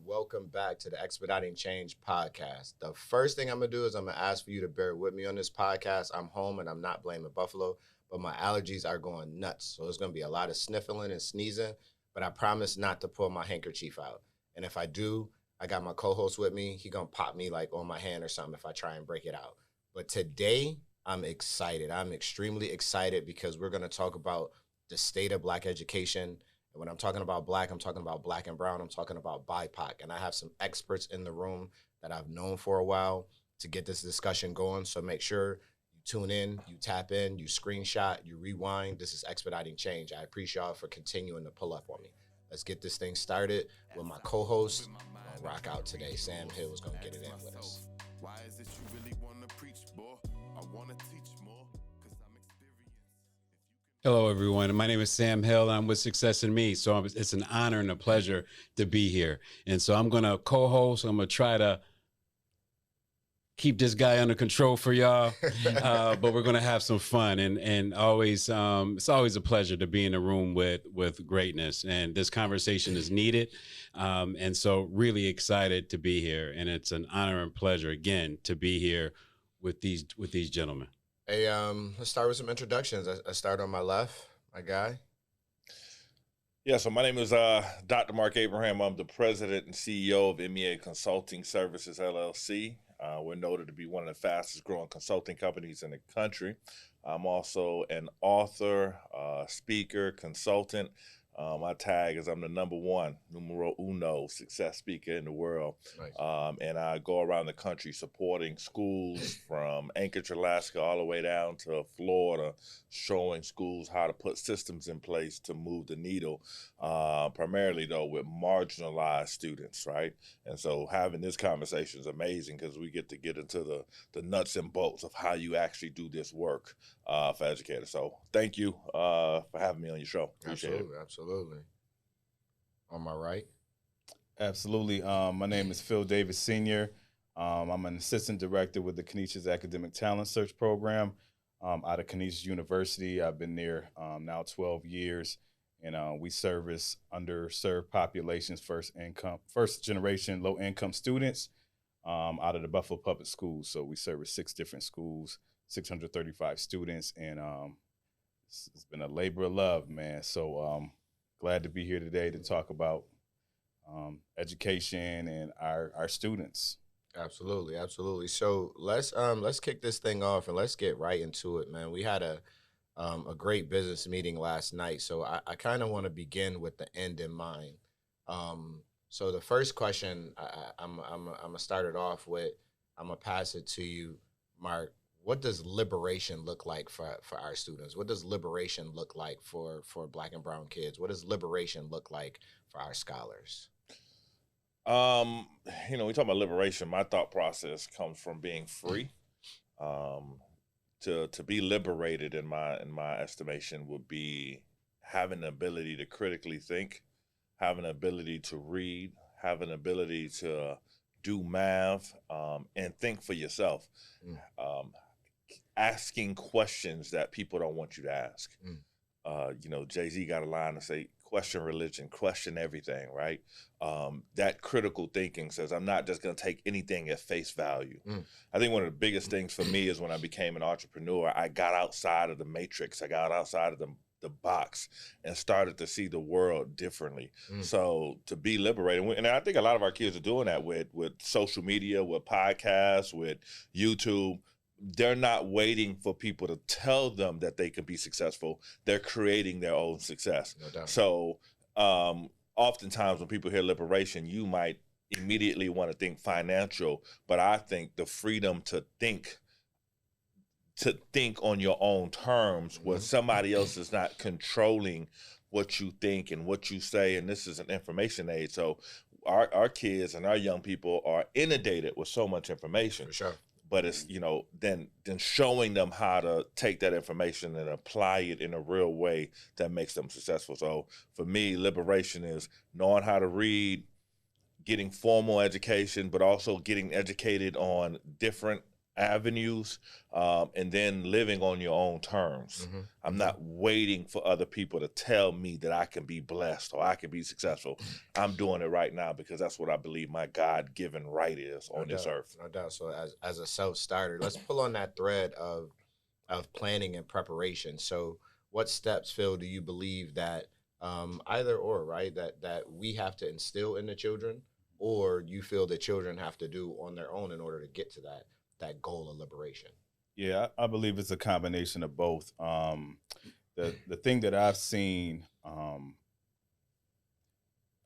welcome back to the Expediting Change podcast. The first thing I'm going to do is I'm going to ask for you to bear with me on this podcast. I'm home and I'm not blaming Buffalo, but my allergies are going nuts. So there's going to be a lot of sniffling and sneezing, but I promise not to pull my handkerchief out. And if I do, I got my co-host with me. He going to pop me like on my hand or something if I try and break it out. But today, I'm excited. I'm extremely excited because we're going to talk about the state of Black education. And when I'm talking about Black, I'm talking about Black and brown. I'm talking about BIPOC. And I have some experts in the room that I've known for a while to get this discussion going. So make sure you tune in, you tap in, you screenshot, you rewind. This is Expediting Change. I appreciate y'all for continuing to pull up on me. Let's get this thing started with my co-host. We're gonna rock out today. Sam Hill is gonna get it in with us. Why is it you really wanna preach, boy? I wanna teach more, because I'm experienced. Hello, everyone. My name is Sam Hill, and I'm with Success in Me. So it's an honor and a pleasure to be here. And so I'm going to co-host. I'm going to try to keep this guy under control for y'all, but we're going to have some fun. And always, it's always a pleasure to be in a room with greatness. And this conversation is needed. And so really excited to be here. And it's an honor and pleasure, again, to be here with these gentlemen. Hey, let's start with some introductions. I start on my left, my guy. Yeah, so my name is Dr. Mark Abraham. I'm the president and CEO of MEA Consulting Services, LLC. We're noted to be one of the fastest growing consulting companies in the country. I'm also an author, speaker, consultant. My tag is I'm the numero uno success speaker in the world. Nice. And I go around the country supporting schools from Anchorage, Alaska, all the way down to Florida, showing schools how to put systems in place to move the needle, primarily, though, with marginalized students, right? And so having this conversation is amazing because we get to get into the nuts and bolts of how you actually do this work for educators. So thank you for having me on your show. Appreciate it. Absolutely. On my right. Absolutely. My name is Phil Davis Sr. I'm an assistant director with the Canisius Academic Talent Search Program out of Canisius University. I've been there now 12 years, and we service underserved populations, first generation low income students out of the Buffalo Public Schools. So we service 6 different schools, 635 students, and it's been a labor of love, man. So glad to be here today to talk about education and our students. Absolutely. So let's kick this thing off and let's get right into it, man. We had a great business meeting last night, so I kind of want to begin with the end in mind. So the first question I'm gonna start it off with. I'm gonna pass it to you, Mark. What does liberation look like for our students? What does liberation look like for Black and brown kids? What does liberation look like for our scholars? We talk about liberation. My thought process comes from being free. To be liberated, in my estimation, would be having the ability to critically think, having the ability to read, having the ability to do math, and think for yourself. Asking questions that people don't want you to ask. Jay-Z got a line to say, question religion, question everything, right? That critical thinking says, I'm not just going to take anything at face value. I think one of the biggest things for me is when I became an entrepreneur, I got outside of the matrix. I got outside of the box and started to see the world differently. So to be liberated, and I think a lot of our kids are doing that with social media, with podcasts, with YouTube. They're not waiting for people to tell them that they can be successful. They're creating their own success. No doubt. So oftentimes when people hear liberation, you might immediately want to think financial, but I think the freedom to think on your own terms where somebody else is not controlling what you think and what you say, and this is an information age. So our kids and our young people are inundated with so much information. For sure. But it's, then showing them how to take that information and apply it in a real way that makes them successful. So for me, liberation is knowing how to read, getting formal education, but also getting educated on different avenues, and then living on your own terms. I'm not waiting for other people to tell me that I can be blessed or I can be successful. I'm doing it right now because that's what I believe my God-given right is on this earth. No doubt. So as a self-starter, let's pull on that thread of planning and preparation. So what steps, Phil, do you believe that either or, right, that we have to instill in the children, or you feel the children have to do on their own in order to get to that goal of liberation? Yeah, I believe it's a combination of both. The thing that I've seen, I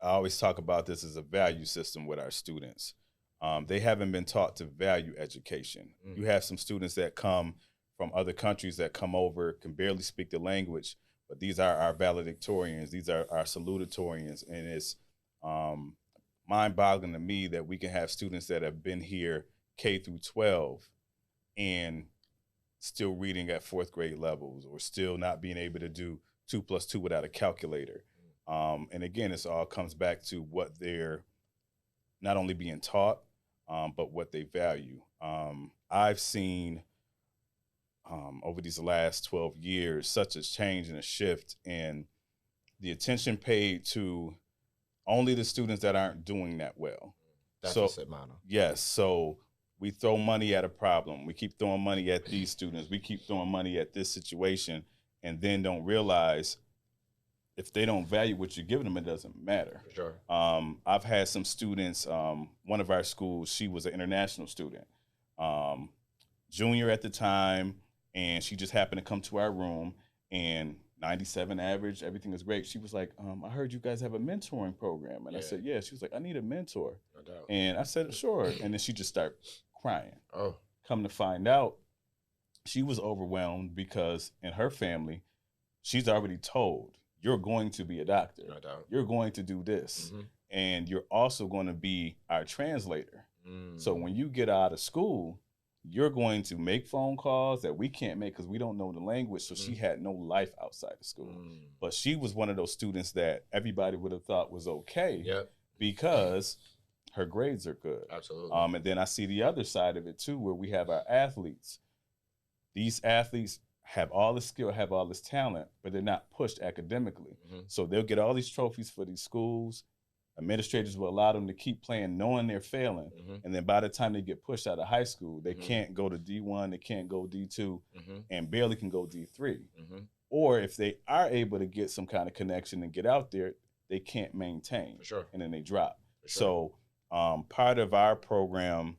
always talk about this as a value system with our students. They haven't been taught to value education. You have some students that come from other countries that come over, can barely speak the language, but these are our valedictorians, these are our salutatorians, and it's mind-boggling to me that we can have students that have been here K through 12 and still reading at fourth grade levels, or still not being able to do 2 + 2 without a calculator. And again, this all comes back to what they're not only being taught, but what they value. I've seen over these last 12 years such a change and a shift in the attention paid to only the students that aren't doing that well. Deficit model. Yes. So we throw money at a problem. We keep throwing money at these students. We keep throwing money at this situation, and then don't realize if they don't value what you're giving them, it doesn't matter. For sure. I've had some students, one of our schools, she was an international student, junior at the time, and she just happened to come to our room, and 97 average, everything is great. She was like, I heard you guys have a mentoring program. And I said, yeah. She was like, I need a mentor. No doubt. And I said, sure. And then she just started crying. Oh. Come to find out, she was overwhelmed because in her family, she's already told, you're going to be a doctor. No doubt. You're going to do this. And you're also going to be our translator. So when you get out of school, you're going to make phone calls that we can't make because we don't know the language. So she had no life outside of school. But she was one of those students that everybody would have thought was okay because her grades are good. Absolutely. And then I see the other side of it too, where we have our athletes. These athletes have all the skill, have all this talent, but they're not pushed academically. So they'll get all these trophies for these schools. Administrators will allow them to keep playing knowing they're failing. And then by the time they get pushed out of high school, they can't go to D1, they can't go D2, and barely can go D3. Or if they are able to get some kind of connection and get out there, they can't maintain. For sure. And then they drop. So part of our program,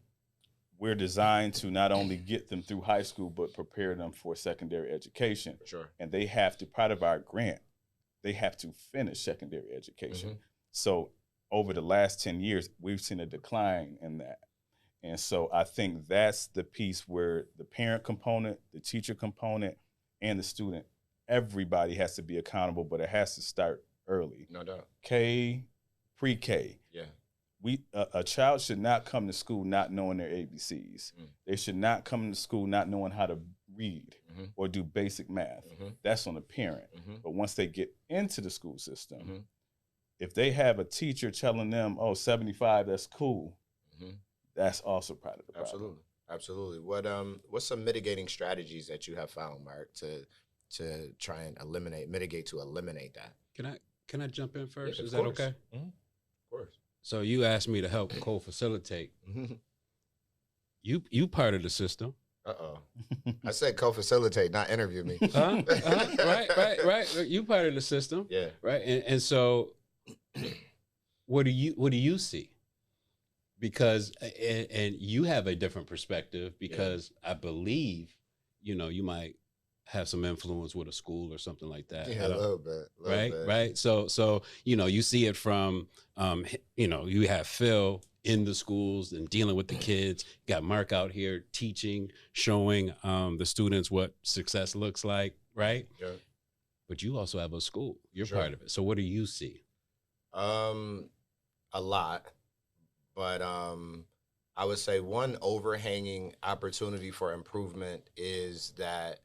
we're designed to not only get them through high school, but prepare them for secondary education. For sure. And they have to, part of our grant, they have to finish secondary education. So over the last 10 years, we've seen a decline in that. And so I think that's the piece where the parent component, the teacher component, and the student, everybody has to be accountable, but it has to start early. No doubt. Pre-K. Yeah. A child should not come to school not knowing their ABCs. They should not come to school not knowing how to read or do basic math. That's on the parent. But once they get into the school system, if they have a teacher telling them, oh, 75, that's cool, that's also part of the problem. Absolutely. What's some mitigating strategies that you have found, Mark, to try and mitigate that? Can I jump in first? Yeah, Is that okay? Of course. So you asked me to help co-facilitate. You part of the system. I said co-facilitate, not interview me. Right. You part of the system. Yeah. Right. And so what do you see? Because and you have a different perspective because I believe, you might have some influence with a school or something like that. Yeah, a little bit. Right. So you see it from you have Phil in the schools and dealing with the kids. Got Mark out here teaching, showing the students what success looks like, right? Yeah. But you also have a school. You're part of it. So what do you see? A lot, but I would say one overhanging opportunity for improvement is that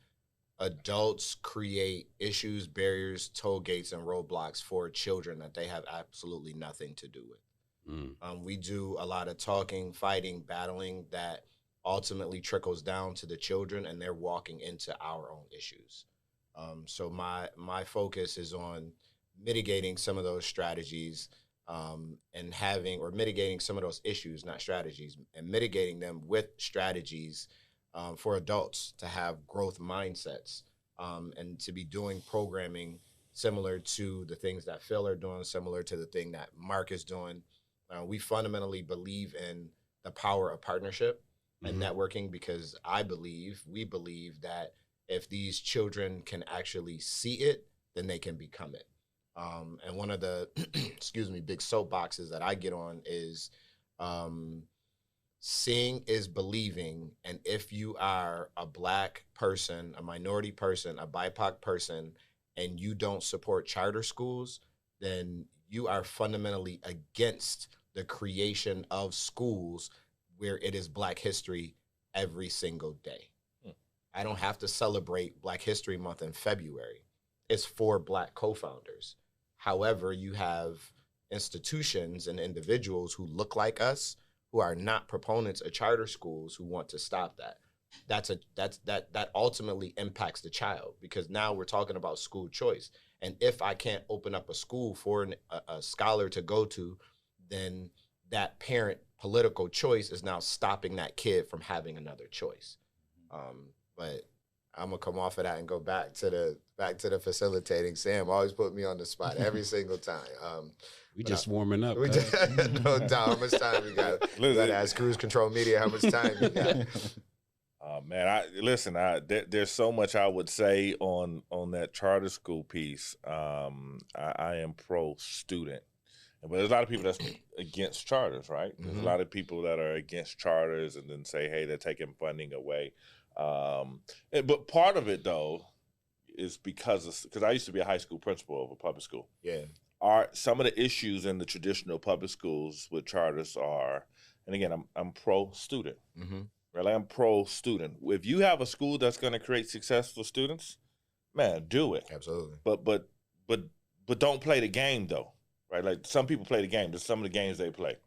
adults create issues, barriers, toll gates, and roadblocks for children that they have absolutely nothing to do with. We do a lot of talking, fighting, battling that ultimately trickles down to the children, and they're walking into our own issues. So my focus is on mitigating some of those strategies, and mitigating some of those issues, not strategies, and mitigating them with strategies for adults to have growth mindsets, and to be doing programming similar to the things that Phil are doing, similar to the thing that Marck is doing. We fundamentally believe in the power of partnership and networking, because we believe that if these children can actually see it, then they can become it. And one of the, big soapboxes that I get on is seeing is believing. And if you are a Black person, a minority person, a BIPOC person, and you don't support charter schools, then you are fundamentally against the creation of schools where it is Black history every single day. I don't have to celebrate Black History Month in February. It's for Black co-founders. However, you have institutions and individuals who look like us, who are not proponents of charter schools, who want to stop that. That ultimately impacts the child, because now we're talking about school choice. And if I can't open up a school for a scholar to go to, then that parent political choice is now stopping that kid from having another choice. But I'm gonna come off of that and go back to the facilitating. Sam always put me on the spot every single time. We just warming up. No doubt. How much time we got? We got to ask Cruise Control Media how much time we got. Man, there's so much I would say on that charter school piece. I am pro-student. But there's a lot of people that's against charters, right? There's a lot of people that are against charters and then say, hey, they're taking funding away. But part of it, though, is because I used to be a high school principal of a public school. Yeah. Some of the issues in the traditional public schools with charters are, and again, I'm pro-student. Right? I'm pro-student. If you have a school that's going to create successful students, man, do it. Absolutely. But don't play the game, though. Right, like some people play the game. There's some of the games they play.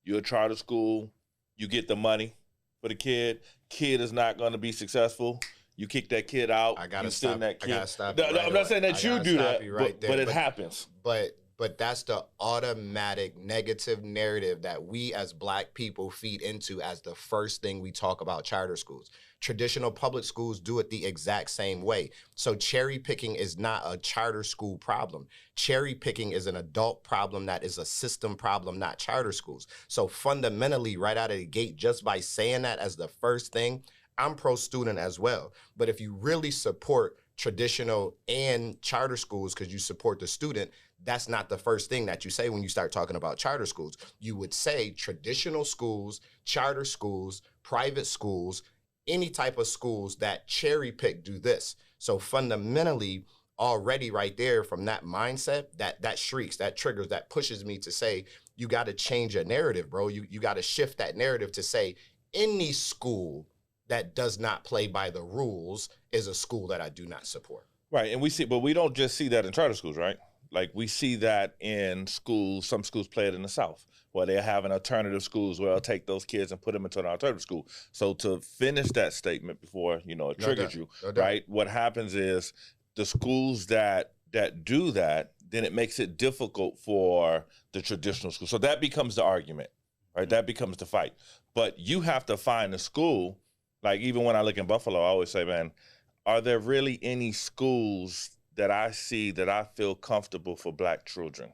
You're a charter school. You get the money for the kid. Kid is not going to be successful. You kick that kid out. I gotta stop. That kid. I gotta stop. I'm not saying that you do that, but it happens. But that's the automatic negative narrative that we as Black people feed into as the first thing we talk about charter schools. Traditional public schools do it the exact same way. So cherry picking is not a charter school problem. Cherry picking is an adult problem that is a system problem, not charter schools. So fundamentally, right out of the gate, just by saying that as the first thing, I'm pro-student as well. But if you really support traditional and charter schools because you support the student, that's not the first thing that you say when you start talking about charter schools. You would say traditional schools, charter schools, private schools, any type of schools that cherry pick do this. So fundamentally, already right there from that mindset, that shrieks, that triggers, that pushes me to say, you got to change your narrative, bro. You got to shift that narrative to say any school that does not play by the rules is a school that I do not support. Right, and but we don't just see that in charter schools, right? Like we see that in schools. Some schools play it in the South, where they have an alternative schools where they'll take those kids and put them into an alternative school. So to finish that statement before it triggers you, right? What happens is the schools that do that, then it makes it difficult for the traditional school. So that becomes the argument, right? That becomes the fight. But you have to find a school. Like even when I look in Buffalo, I always say, man, are there really any schools that I see that I feel comfortable for Black children?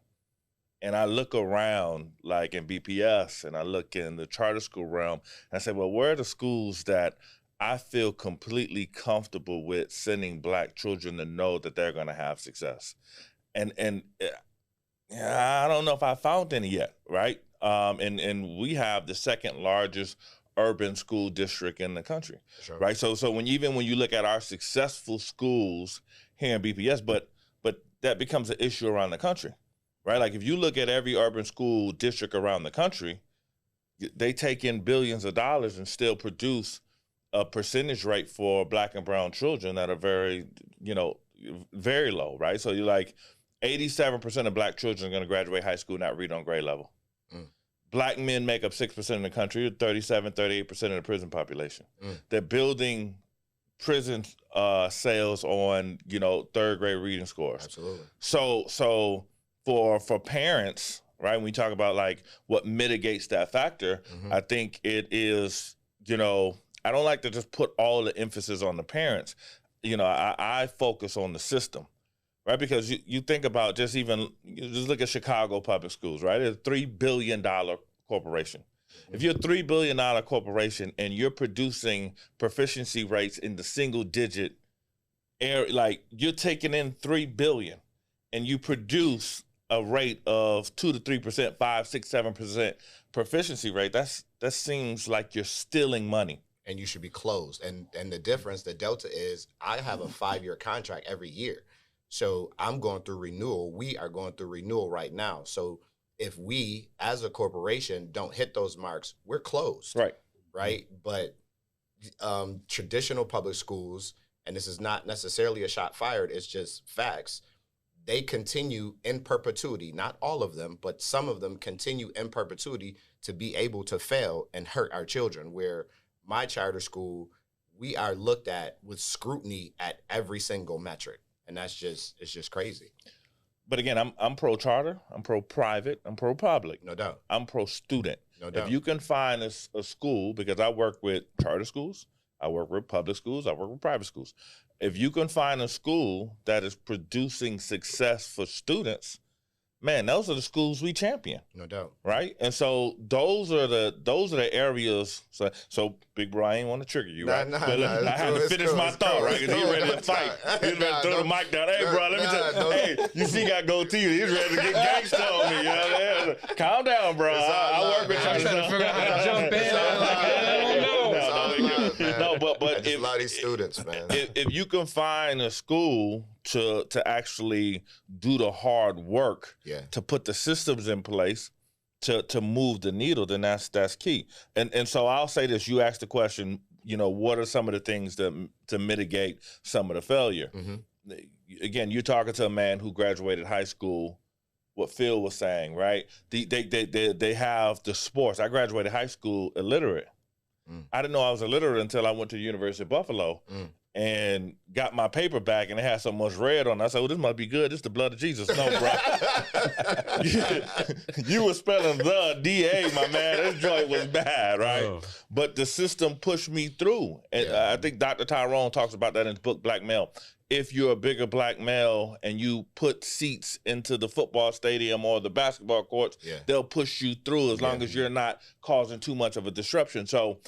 And I look around like in BPS and I look in the charter school realm and I say, well, where are the schools that I feel completely comfortable with sending Black children to know that they're going to have success? And I don't know if I found any yet, right? And we have the second largest urban school district in the country, sure. Right? So when you look at our successful schools here in BPS, but that becomes an issue around the country, right? Like if you look at every urban school district around the country, they take in billions of dollars and still produce a percentage rate for Black and brown children that are very, very low, right? So you're like 87% of Black children are going to graduate high school not read on grade level. Black men make up 6% of the country, 37, 38% of the prison population. They're building prison sales on, third grade reading scores. Absolutely. So for parents, right, when we talk about like what mitigates that factor, I think it is, I don't like to just put all the emphasis on the parents. I focus on the system, right? Because you think about just look at Chicago public schools, right? It's a $3 billion corporation. If you're a $3 billion corporation and you're producing proficiency rates in the single digit area, like you're taking in $3 billion and you produce a rate of 2 to 3%, 5, 6, 7% proficiency rate, that seems like you're stealing money. And you should be closed. And the difference, the delta is I have a 5-year contract every year. So I'm going through renewal. We are going through renewal right now. So if we, as a corporation, don't hit those marks, we're closed. Right? But traditional public schools, and this is not necessarily a shot fired, it's just facts, they continue in perpetuity. Not all of them, but some of them continue in perpetuity to be able to fail and hurt our children, where my charter school, we are looked at with scrutiny at every single metric. And it's just crazy. But again, I'm pro-charter, I'm pro-private, I'm pro-public. No doubt. I'm pro-student. No doubt. If you can find a school, because I work with charter schools, I work with public schools, I work with private schools. If you can find a school that is producing success for students, man, those are the schools we champion. No doubt. Right? And so those are the areas. So Big Bro, I ain't want to trigger you, right? Nah, I had to finish my thought, right? Because he's ready to fight. He's ready to throw the mic down. Hey, bro, let me tell you. Hey, you see, got goatee. He's ready to get gangsta on me. You know what I mean? Calm down, bro. I work with you. I'm trying to figure out how to jump in. I don't know. No, but if, a lot of these students, man. If you can find a school to actually do the hard work, to put the systems in place to move the needle, then that's key. And so I'll say this: you asked the question, what are some of the things to mitigate some of the failure? Again, you're talking to a man who graduated high school. What Phil was saying, right? They have the sports. I graduated high school illiterate. I didn't know I was illiterate until I went to the University of Buffalo and got my paper back, and it had so much red on it. I said, this must be good. This is the blood of Jesus. No, bro. You were spelling the D-A, my man. This joint was bad, right? Oh. But the system pushed me through. And I think Dr. Tyrone talks about that in his book, Black Male. If you're a bigger black male and you put seats into the football stadium or the basketball courts, they'll push you through as long as you're not causing too much of a disruption. So,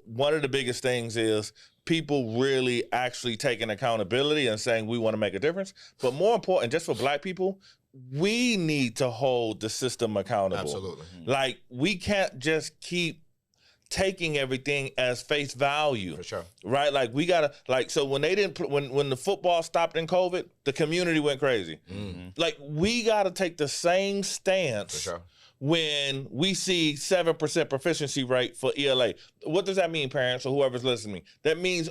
one of the biggest things is people really actually taking accountability and saying we want to make a difference. But more important, just for black people, we need to hold the system accountable. Absolutely. Like, we can't just keep taking everything as face value. For sure. Right? Like, we gotta, so when they didn't when the football stopped in COVID, the community went crazy. Like, we gotta take the same stance. For sure. When we see 7% proficiency rate for ELA. What does that mean, parents or whoever's listening? That means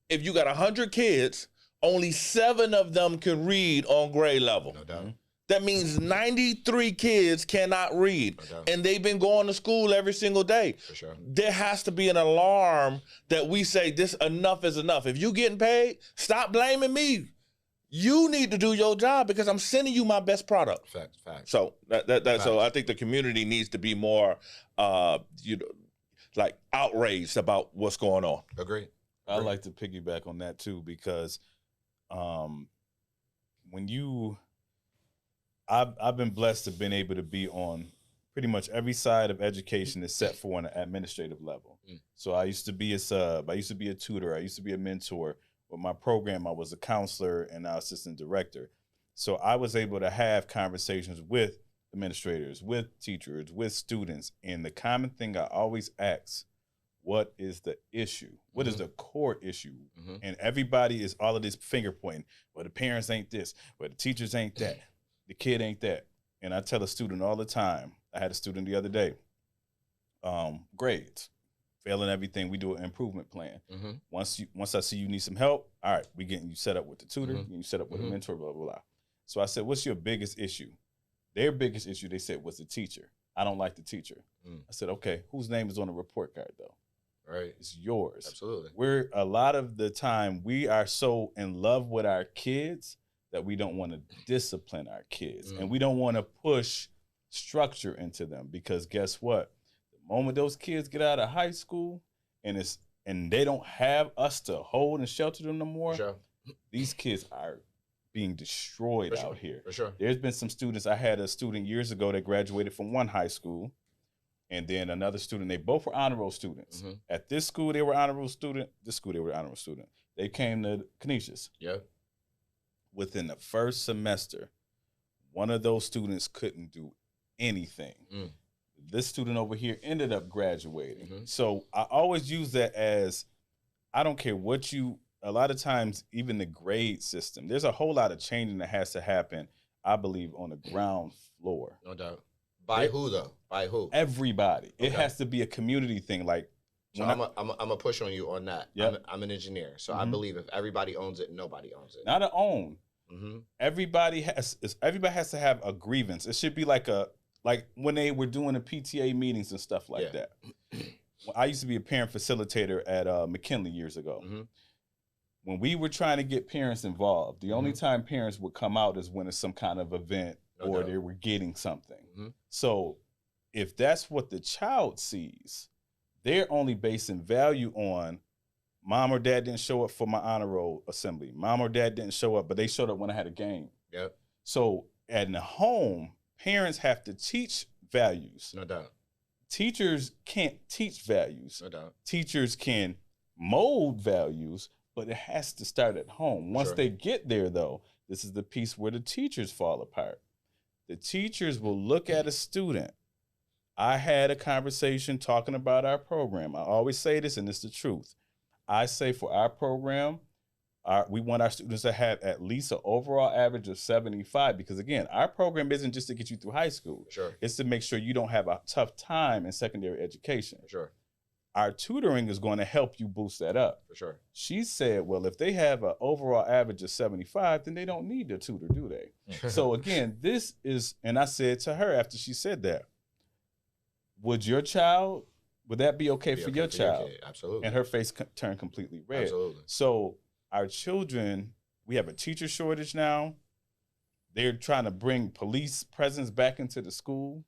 if you got 100 kids, only 7 of them can read on grade level. No doubt. That means 93 kids cannot read, and they've been going to school every single day. For sure. There has to be an alarm that we say this enough is enough. If you getting paid, stop blaming me. You need to do your job because I'm sending you my best product. Facts. So so I think the community needs to be more, outraged about what's going on. Agree. I like to piggyback on that too, because I've been blessed to been able to be on pretty much every side of education except for an administrative level. So I used to be a sub, I used to be a tutor, I used to be a mentor. With my program, I was a counselor and now assistant director. So I was able to have conversations with administrators, with teachers, with students. And the common thing I always ask, what is the issue? What is the core issue? And everybody is all of this finger pointing. Well, the parents ain't this, well, the teachers ain't that, the kid ain't that. And I tell a student all the time, I had a student the other day, grades. Failing everything, we do an improvement plan. Once I see you need some help, all right, we getting you set up with the tutor, you set up with a mentor, blah, blah, blah. So I said, what's your biggest issue? Their biggest issue, they said, was the teacher. I don't like the teacher. I said, okay, whose name is on the report card though? Right. It's yours. Absolutely. We're a lot of the time we are so in love with our kids that we don't want to discipline our kids, and we don't want to push structure into them, because guess what? The moment those kids get out of high school and they don't have us to hold and shelter them no more, For sure. these kids are being destroyed For sure. out here. For sure. There's been some students. I had a student years ago that graduated from one high school, and then another student. They both were honor roll students. At this school, they were honor roll student. This school, they were honor roll student. They came to Canisius. Yep. Within the first semester, one of those students couldn't do anything. This student over here ended up graduating. So I always use that as, I don't care what you, a lot of times, even the grade system, there's a whole lot of changing that has to happen, I believe, on the ground floor. No doubt. By who though? By who? Everybody. Okay. It has to be a community thing. Like, So I'm a push on you on that. Yep. I'm an engineer, so I believe if everybody owns it, nobody owns it. not a own. Everybody has to have a grievance. It should be like when they were doing the PTA meetings and stuff like that. I used to be a parent facilitator at McKinley years ago. When we were trying to get parents involved, the only time parents would come out is when it's some kind of event or they were getting something. So if that's what the child sees, they're only basing value on mom or dad didn't show up for my honor roll assembly. Mom or dad didn't show up, but they showed up when I had a game. Yep. So at the home, parents have to teach values. No doubt. Teachers can't teach values. No doubt. Teachers can mold values, but it has to start at home. Once they get there, though, this is the piece where the teachers fall apart. The teachers will look at a student. I had a conversation talking about our program. I always say this, and it's the truth. I say for our program, we want our students to have at least an overall average of 75, because, again, our program isn't just to get you through high school. Sure. It's to make sure you don't have a tough time in secondary education. Sure. Our tutoring is going to help you boost that up. For sure. She said, well, if they have an overall average of 75, then they don't need the tutor, do they? So, again, this is, and I said to her after she said that, would that be okay for your child? Absolutely. And her face turned completely red. Absolutely. So our children, we have a teacher shortage now. They're trying to bring police presence back into the school,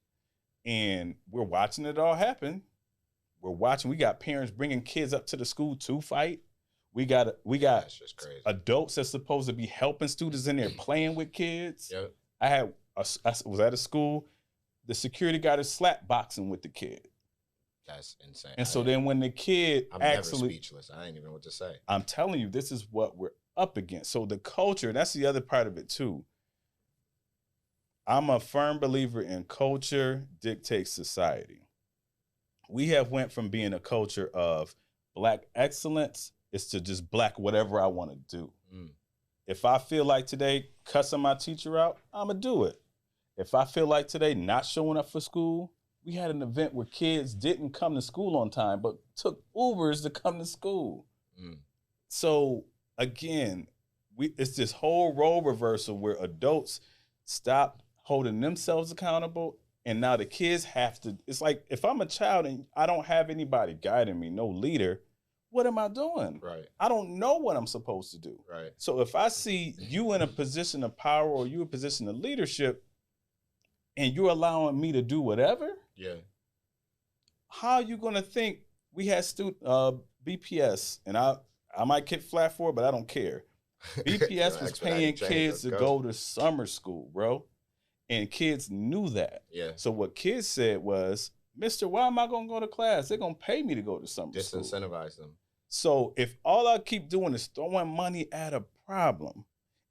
and we're watching it all happen. We got parents bringing kids up to the school to fight. We got That's just crazy. adults that's supposed to be helping students in there playing with kids. Yep. I was at a school. The security guard is slap boxing with the kid. That's insane. And so then when the kid I'm never speechless. I ain't even know what to say. I'm telling you, this is what we're up against. So the culture, that's the other part of it too. I'm a firm believer in culture dictates society. We have went from being a culture of Black excellence is to just Black whatever I want to do. If I feel like today cussing my teacher out, I'm going to do it. If I feel like today not showing up for school, we had an event where kids didn't come to school on time, but took Ubers to come to school. So again, it's this whole role reversal where adults stop holding themselves accountable, and now the kids have to. It's like, if I'm a child and I don't have anybody guiding me, no leader, what am I doing? Right. I don't know what I'm supposed to do. Right. So if I see you in a position of power or you in a position of leadership, and you're allowing me to do whatever, how are you going to think? We had BPS, and I might get flat for it, but I don't care. BPS was paying kids to go to summer school, bro. And kids knew that. Yeah. So what kids said was, Mister, why am I going to go to class? They're going to pay me to go to summer school. Disincentivize them. So if all I keep doing is throwing money at a problem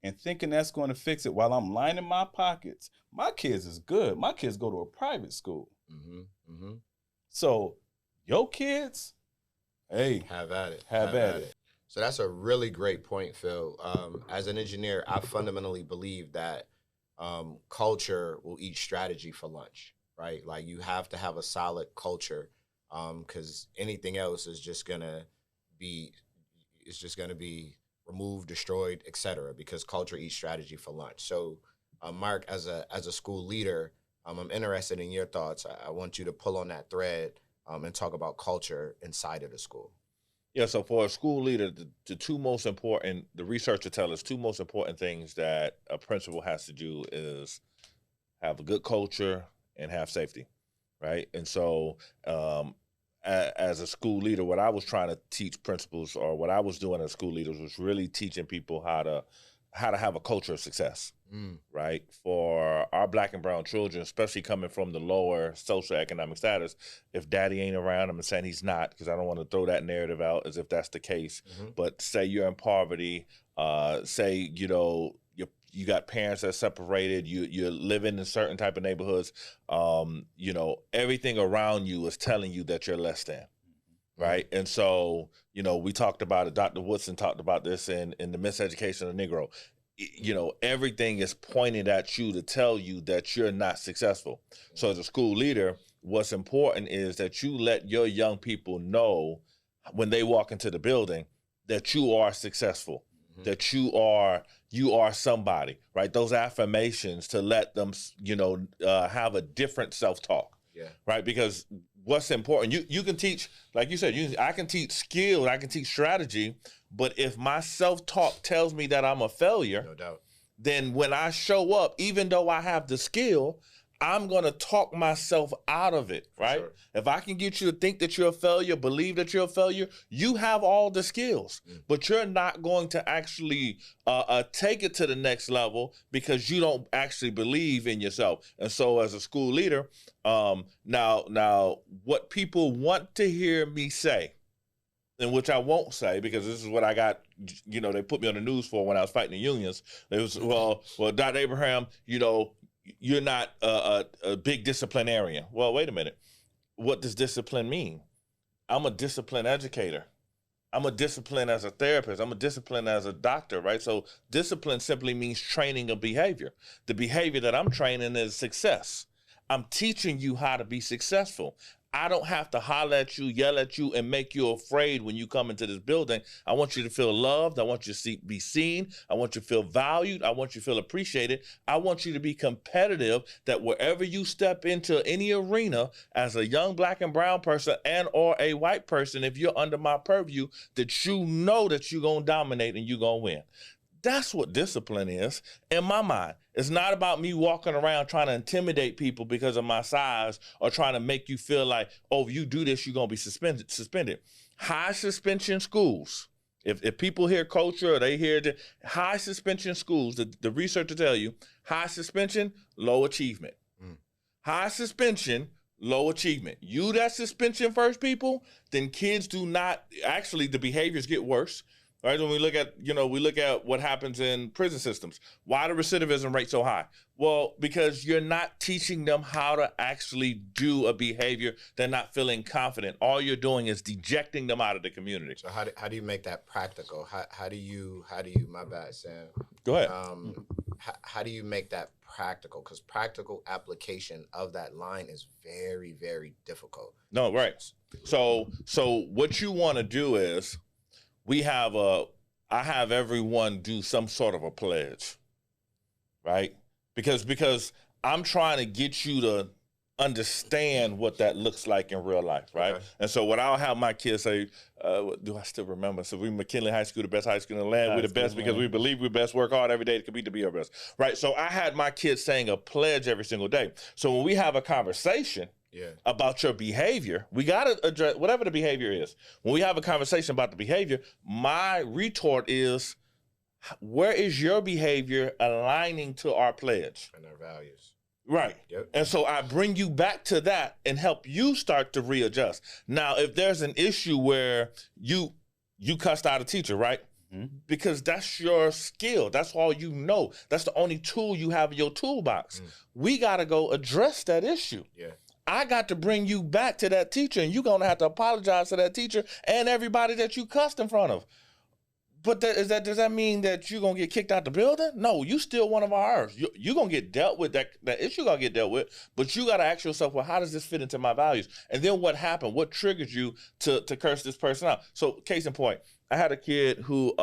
and thinking that's going to fix it while I'm lining my pockets, my kids is good. My kids go to a private school. So your kids, hey. Have at it. Have at it. So that's a really great point, Phil. As an engineer, I fundamentally believe that culture will eat strategy for lunch, right? Like, you have to have a solid culture, because anything else is just gonna be removed, destroyed, etc. Because culture eats strategy for lunch. So, Mark, as a school leader, I'm interested in your thoughts. I want you to pull on that thread and talk about culture inside of the school. Yeah, so for a school leader, the two most important, the research will tell us, two most important things that a principal has to do is have a good culture and have safety, right? And so as a school leader, what I was trying to teach principals, or what I was doing as school leaders, was really teaching people how to have a culture of success, right? For our Black and brown children, especially coming from the lower socioeconomic status, if daddy ain't around, I'm saying he's not, because I don't want to throw that narrative out as if that's the case. But say you're in poverty, say, you got parents that are separated, you're living in certain type of neighborhoods, everything around you is telling you that you're less than. Right. And so, we talked about it. Dr. Woodson talked about this in the Miseducation of the Negro. Everything is pointed at you to tell you that you're not successful. So as a school leader, what's important is that you let your young people know when they walk into the building that you are successful, that you are somebody, right? Those affirmations to let them, have a different self-talk. Yeah. Right. Because what's important, you can teach, like you said, I can teach skill, I can teach strategy, but if my self-talk tells me that I'm a failure, no doubt, then when I show up, even though I have the skill, I'm going to talk myself out of it, right? Sure. If I can get you to think that you're a failure, believe that you're a failure, you have all the skills, but you're not going to actually take it to the next level because you don't actually believe in yourself. And so as a school leader, now what people want to hear me say, and which I won't say because this is what I got, they put me on the news for when I was fighting the unions. It was, well, Dr. Abraham, you're not a big disciplinarian. Well, wait a minute. What does discipline mean? I'm a discipline educator. I'm a discipline as a therapist. I'm a discipline as a doctor, right? So discipline simply means training a behavior. The behavior that I'm training is success. I'm teaching you how to be successful. I don't have to holler at you, yell at you, and make you afraid when you come into this building. I want you to feel loved. I want you to be seen. I want you to feel valued. I want you to feel appreciated. I want you to be competitive, that wherever you step into any arena as a young Black and brown person and or a white person, if you're under my purview, that you know that you're going to dominate and you're going to win. That's what discipline is in my mind. It's not about me walking around trying to intimidate people because of my size or trying to make you feel like, oh, if you do this, you're going to be suspended. High suspension schools, if people hear culture or they hear the high suspension schools, the research will tell you, high suspension, low achievement. High suspension, low achievement. You that suspension first, people, then kids do not, actually the behaviors get worse. Right, when we look at what happens in prison systems. Why the recidivism rate so high? Well, because you're not teaching them how to actually do a behavior. They're not feeling confident. All you're doing is dejecting them out of the community. So how do you make that practical? How do you? My bad, Sam. Go ahead. How do you make that practical? Because practical application of that line is very, very difficult. No, right. So what you want to do is, I have everyone do some sort of a pledge, right? Because I'm trying to get you to understand what that looks like in real life, right? Okay. And so what I'll have my kids say, do I still remember? So we McKinley High School, the best high school in the land. We're the best because we believe we best, work hard every day to compete to be our best, right? So I had my kids saying a pledge every single day. So when we have a conversation about your behavior, we got to address whatever the behavior is. When we have a conversation about the behavior, my retort is, where is your behavior aligning to our pledge? And our values. Right. Yep. And so I bring you back to that and help you start to readjust. Now, if there's an issue where you cussed out a teacher, right? Because that's your skill. That's all you know. That's the only tool you have in your toolbox. We got to go address that issue. Yeah. I got to bring you back to that teacher, and you're going to have to apologize to that teacher and everybody that you cussed in front of. But does that mean that you're going to get kicked out the building? No, you still one of ours. You're going to get dealt with. That issue going to get dealt with. But you got to ask yourself, well, how does this fit into my values? And then what happened? What triggered you to curse this person out? So case in point, I had a kid who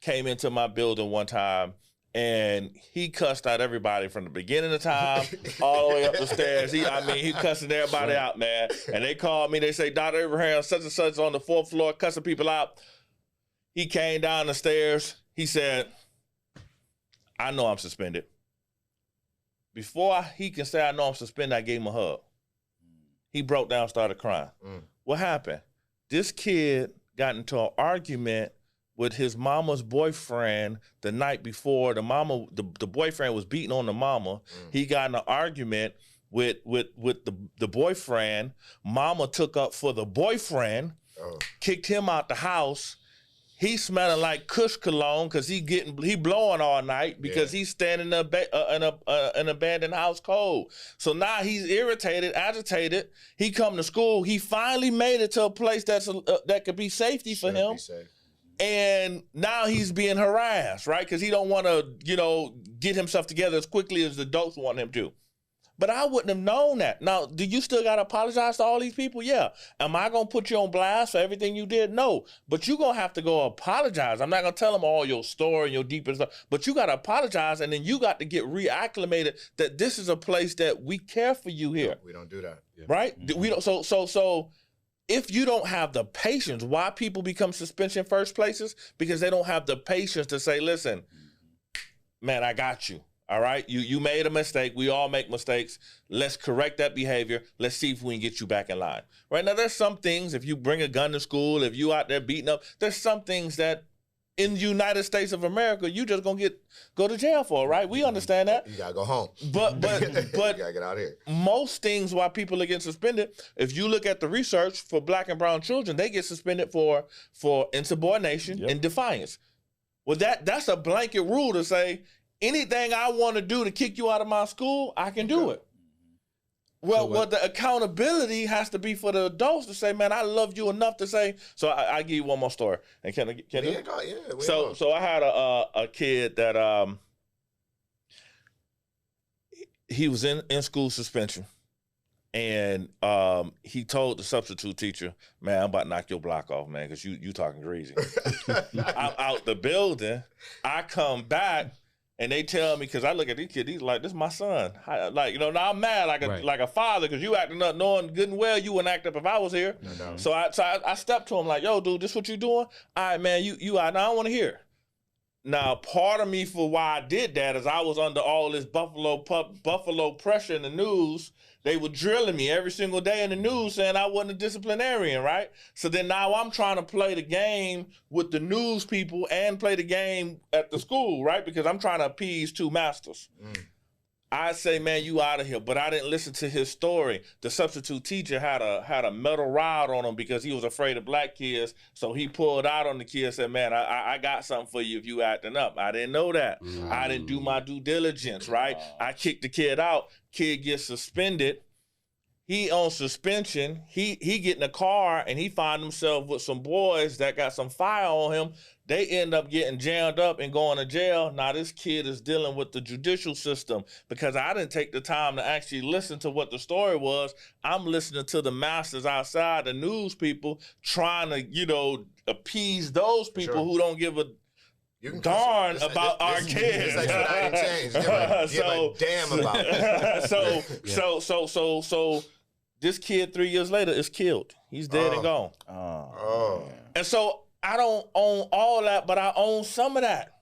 came into my building one time, and he cussed out everybody from the beginning of time all the way up the stairs. He cussing everybody out, man. And they called me. They say, Dr. Abraham, such and such on the 4th floor, cussing people out. He came down the stairs. He said, I know I'm suspended. Before he can say, I know I'm suspended, I gave him a hug. He broke down, started crying. What happened? This kid got into an argument with his mama's boyfriend the night before. The boyfriend was beating on the mama. He got in an argument with the boyfriend. Mama took up for the boyfriend, kicked him out the house. He smelling like Kush cologne because he blowing all night because he's standing in an abandoned house cold. So now he's irritated, agitated. He come to school. He finally made it to a place that could be safety for him. And now he's being harassed, right? Because he don't want to, get himself together as quickly as the adults want him to. But I wouldn't have known that. Now, do you still got to apologize to all these people? Yeah. Am I going to put you on blast for everything you did? No. But you're going to have to go apologize. I'm not going to tell them all your story and your deepest stuff. But you got to apologize, and then you got to get reacclimated that this is a place that we care for you here. We don't do that. Right? We don't. So if you don't have the patience, why people become suspension first places? Because they don't have the patience to say, listen, man, I got you. All right, you made a mistake. We all make mistakes. Let's correct that behavior. Let's see if we can get you back in line. Right now, there's some things, if you bring a gun to school, if you out there beating up, there's some things that in the United States of America, you just gonna go to jail for, right? We understand that. You gotta go home. But you gotta get out of here. Most things why people are getting suspended, if you look at the research for Black and brown children, they get suspended for insubordination and defiance. Well, that's a blanket rule to say, anything I want to do to kick you out of my school, I can do it. Well, the accountability has to be for the adults to say, man, I love you enough to say. So I give you one more story. And can I? So I had a kid that he was in school suspension, and he told the substitute teacher, man, I'm about to knock your block off, man, because you talking greasy. I'm out the building. I come back. And they tell me, because I look at these kids, he's like, this is my son. Now I'm mad like a father, because you acting up knowing good and well you wouldn't act up if I was here. No. So I stepped to him like, yo, dude, this what you doing? All right, man, you out. Now I don't want to hear. Now, part of me for why I did that is I was under all this Buffalo pressure in the news. They were drilling me every single day in the news saying I wasn't a disciplinarian, right? So then now I'm trying to play the game with the news people and play the game at the school, right? Because I'm trying to appease two masters. I say, man, you out of here. But I didn't listen to his story. The substitute teacher had a metal rod on him because he was afraid of black kids. So he pulled out on the kid and said, man, I got something for you if you acting up. I didn't know that. I didn't do my due diligence, right? I kicked the kid out. Kid gets suspended. He on suspension. He get in a car and he find himself with some boys that got some fire on him. They end up getting jammed up and going to jail. Now this kid is dealing with the judicial system because I didn't take the time to actually listen to what the story was. I'm listening to the masters outside, the news people, trying to, appease those people who don't give a darn about our kids. It's Expediting Change. Give a damn about it. So this kid 3 years later is killed. He's dead and gone. And so I don't own all that, but I own some of that.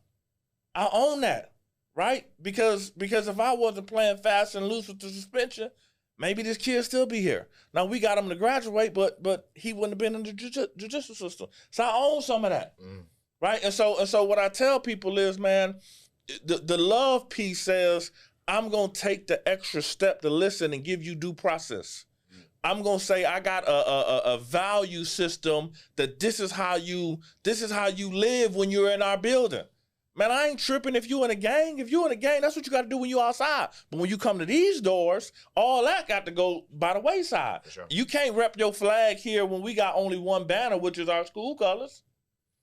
I own that, right? Because if I wasn't playing fast and loose with the suspension, maybe this kid still be here. Now we got him to graduate, but he wouldn't have been in the judicial system. So I own some of that, right? And so what I tell people is, man, the love piece says I'm gonna take the extra step to listen and give you due process. I'm gonna say I got a value system that this is how you live when you're in our building. Man, I ain't tripping if you in a gang. If you in a gang, that's what you got to do when you outside. But when you come to these doors, all that got to go by the wayside. For sure. You can't rep your flag here when we got only one banner, which is our school colors.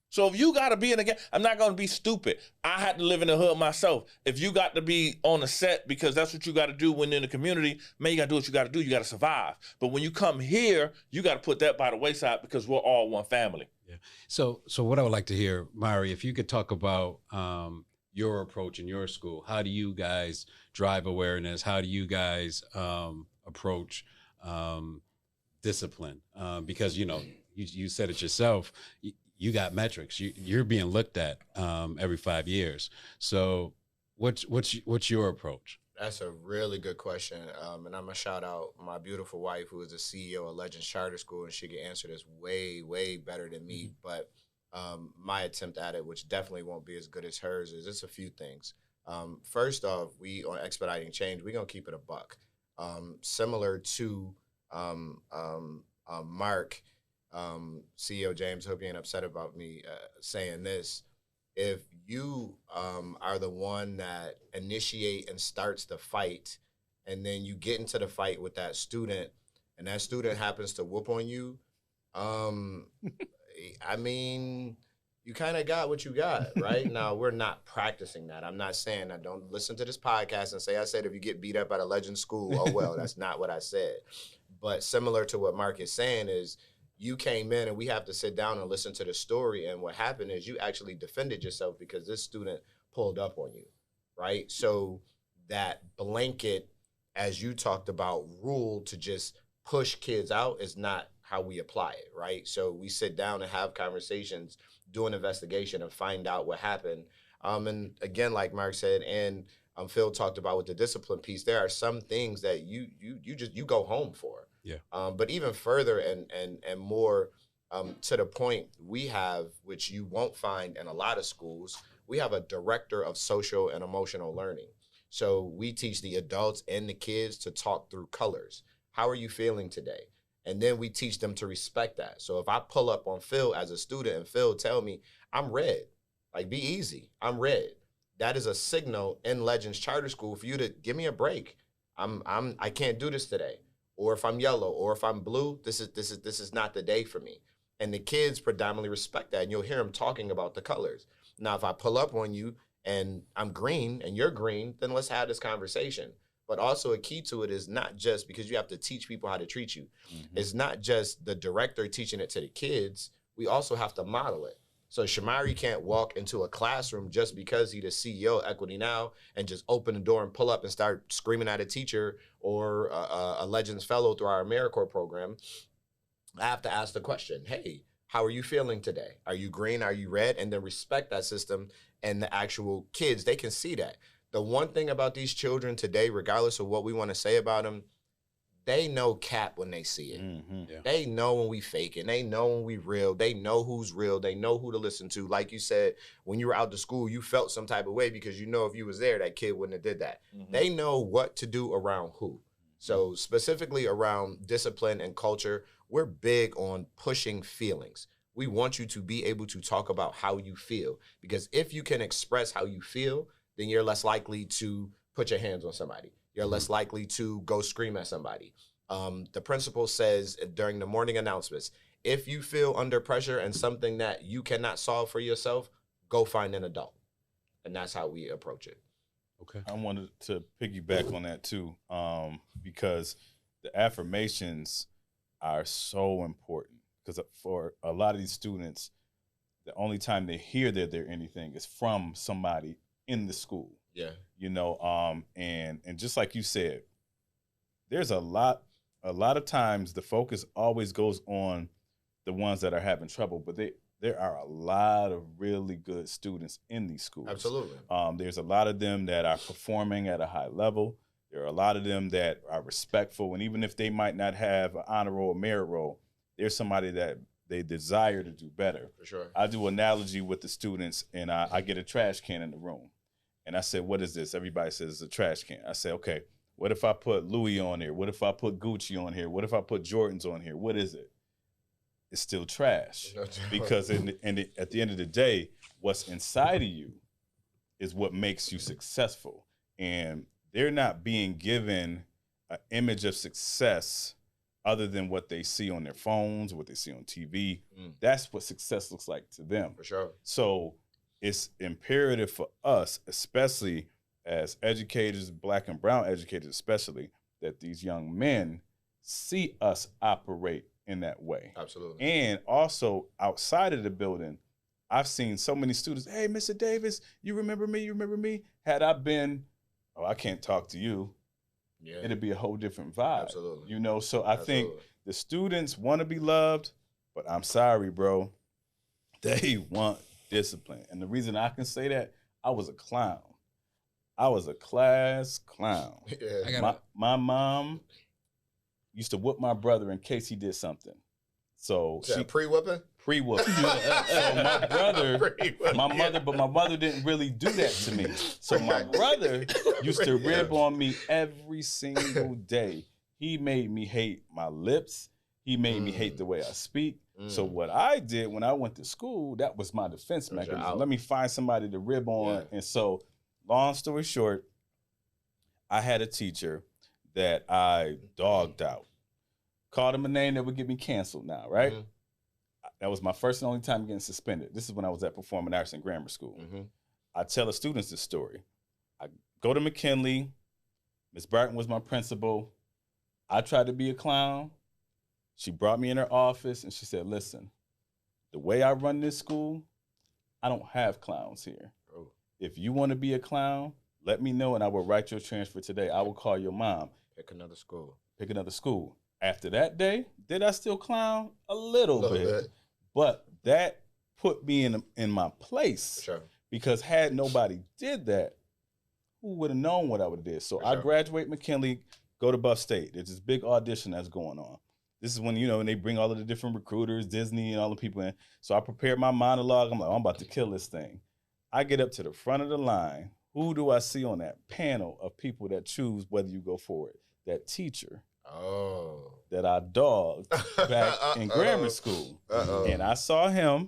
So if you got to be in a gang, I'm not going to be stupid. I had to live in the hood myself. If you got to be on the set because that's what you got to do when you're in the community, man, you got to do what you got to do. You got to survive. But when you come here, you got to put that by the wayside because we're all one family. Yeah. So what I would like to hear, Mari, if you could talk about your approach in your school? How do you guys drive awareness? How do you guys approach discipline? Because, you know, you said it yourself, you got metrics. You're being looked at every 5 years. So what's your approach? That's a really good question. And I'm going to shout out my beautiful wife, who is the CEO of Legends Charter School, and she can answer this way, way better than me. But my attempt at it, which definitely won't be as good as hers, is just a few things. First off, we on Expediting Change, we're going to keep it a buck. Similar to Marck, CEO James, hope you ain't upset about me saying this. If you are the one that initiate and starts the fight, and then you get into the fight with that student, and that student happens to whoop on you, I mean, you kind of got what you got, right? Now, we're not practicing that. I'm not saying that. Don't listen to this podcast and say I said if you get beat up at a Legend school, oh, well, that's not what I said. But similar to what Mark is saying is, you came in and we have to sit down and listen to the story. And what happened is you actually defended yourself because this student pulled up on you, right? So that blanket, as you talked about, rule to just push kids out is not how we apply it, right? So we sit down and have conversations, do an investigation, and find out what happened. And again, like Mark said, and Phil talked about with the discipline piece, there are some things that you go home for. Yeah. But even further and more to the point, we have, which you won't find in a lot of schools, we have a director of social and emotional learning. So we teach the adults and the kids to talk through colors. How are you feeling today? And then we teach them to respect that. So if I pull up on Phil as a student and Phil tell me, I'm red, like, be easy, I'm red. That is a signal in Legends Charter School for you to give me a break. I can't do this today. Or if I'm yellow, or if I'm blue, this is not the day for me. And the kids predominantly respect that, and you'll hear them talking about the colors. Now, if I pull up on you and I'm green and you're green, then let's have this conversation. But also a key to it is not just because you have to teach people how to treat you. Mm-hmm. It's not just the director teaching it to the kids. We also have to model it. So Shomari can't walk into a classroom just because he's the CEO of Equity Now and just open the door and pull up and start screaming at a teacher or a Legends Fellow through our AmeriCorps program. I have to ask the question, hey, how are you feeling today? Are you green? Are you red? And then respect that system, and the actual kids, they can see that. The one thing about these children today, regardless of what we want to say about them, they know cap when they see it. Mm-hmm. Yeah. They know when we fake it. They know when we real. They know who's real. They know who to listen to. Like you said, when you were out to school, you felt some type of way because you know if you was there, that kid wouldn't have did that. Mm-hmm. They know what to do around who. So specifically around discipline and culture, we're big on pushing feelings. We want you to be able to talk about how you feel, because if you can express how you feel, then you're less likely to put your hands on somebody. You're less likely to go scream at somebody. The principal says during the morning announcements, if you feel under pressure and something that you cannot solve for yourself, go find an adult. And that's how we approach it. Okay. I wanted to piggyback on that too, because the affirmations are so important, because for a lot of these students, the only time they hear that they're anything is from somebody in the school. Yeah. You know, and just like you said, there's a lot of times the focus always goes on the ones that are having trouble, but there are a lot of really good students in these schools. Absolutely. There's a lot of them that are performing at a high level. There are a lot of them that are respectful, and even if they might not have an honor roll or merit roll, there's somebody that they desire to do better. For sure. I do analogy with the students, and I get a trash can in the room. And I said, what is this? Everybody says it's a trash can. I say, okay, what if I put Louis on here? What if I put Gucci on here? What if I put Jordans on here? What is it? It's still trash. Because at the end of the day, what's inside of you is what makes you successful. And they're not being given an image of success other than what they see on their phones, what they see on TV. That's what success looks like to them. For sure. So it's imperative for us, especially as educators, Black and brown educators especially, that these young men see us operate in that way. Absolutely. And also outside of the building, I've seen so many students, hey, Mr. Davis, you remember me? You remember me? Had I been, oh, I can't talk to you, it'd be a whole different vibe. Absolutely. You know, so I think the students want to be loved, but I'm sorry, bro. They want discipline. And the reason I can say that, I was a clown. I was a class clown. Yeah. My mom used to whoop my brother in case he did something. So she pre-whooping? Pre-whooping. So my brother, my mother didn't really do that to me. So my brother used to rib on me every single day. He made me hate my lips. He made me hate the way I speak. So what I did when I went to school, that was my defense mechanism. Let me find somebody to rib on. Yeah. And so, long story short, I had a teacher that I dogged out. Called him a name that would get me canceled now, right? That was my first and only time getting suspended. This is when I was at Performing Arts and Grammar School. I tell the students this story. I go to McKinley. Ms. Barton was my principal. I tried to be a clown. She brought me in her office and she said, listen, the way I run this school, I don't have clowns here. Oh. If you want to be a clown, let me know and I will write your transfer today. I will call your mom. Pick another school. Pick another school. After that day, did I still clown? A little bit. But that put me in my place. Sure. Because had nobody did that, who would have known what I would have did? So I graduate McKinley, go to Buff State. There's this big audition that's going on. This is when, you know, and they bring all of the different recruiters, Disney and all the people in. So I prepared my monologue. I'm like, I'm about to kill this thing. I get up to the front of the line. Who do I see on that panel of people that choose whether you go forward? That teacher. Oh. That I dogged back in grammar school. And I saw him.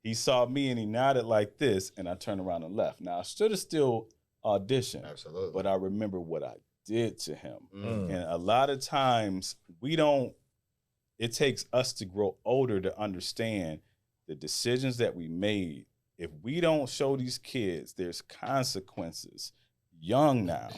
He saw me and he nodded like this, and I turned around and left. Now, I should have still auditioned. Absolutely. But I remember what I did to him. And a lot of times it takes us to grow older to understand the decisions that we made. If we don't show these kids there's consequences young now,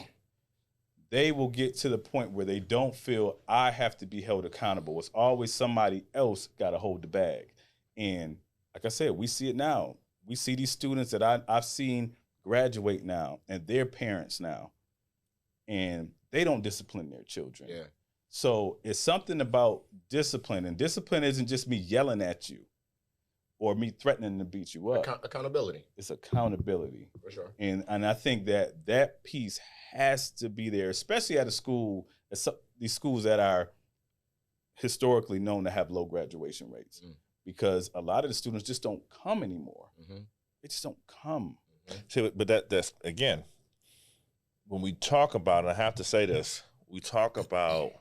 they will get to the point where they don't feel I have to be held accountable. It's always somebody else got to hold the bag. And like I said, we see it now. We see these students that I've seen graduate now and their parents now, and they don't discipline their children. Yeah. So it's something about discipline, and discipline isn't just me yelling at you or me threatening to beat you up. Accountability. It's accountability. For sure. And I think that piece has to be there, especially at a school, these schools that are historically known to have low graduation rates, because a lot of the students just don't come anymore. They just don't come. See, but that's, again, when we talk about, and I have to say this, we talk about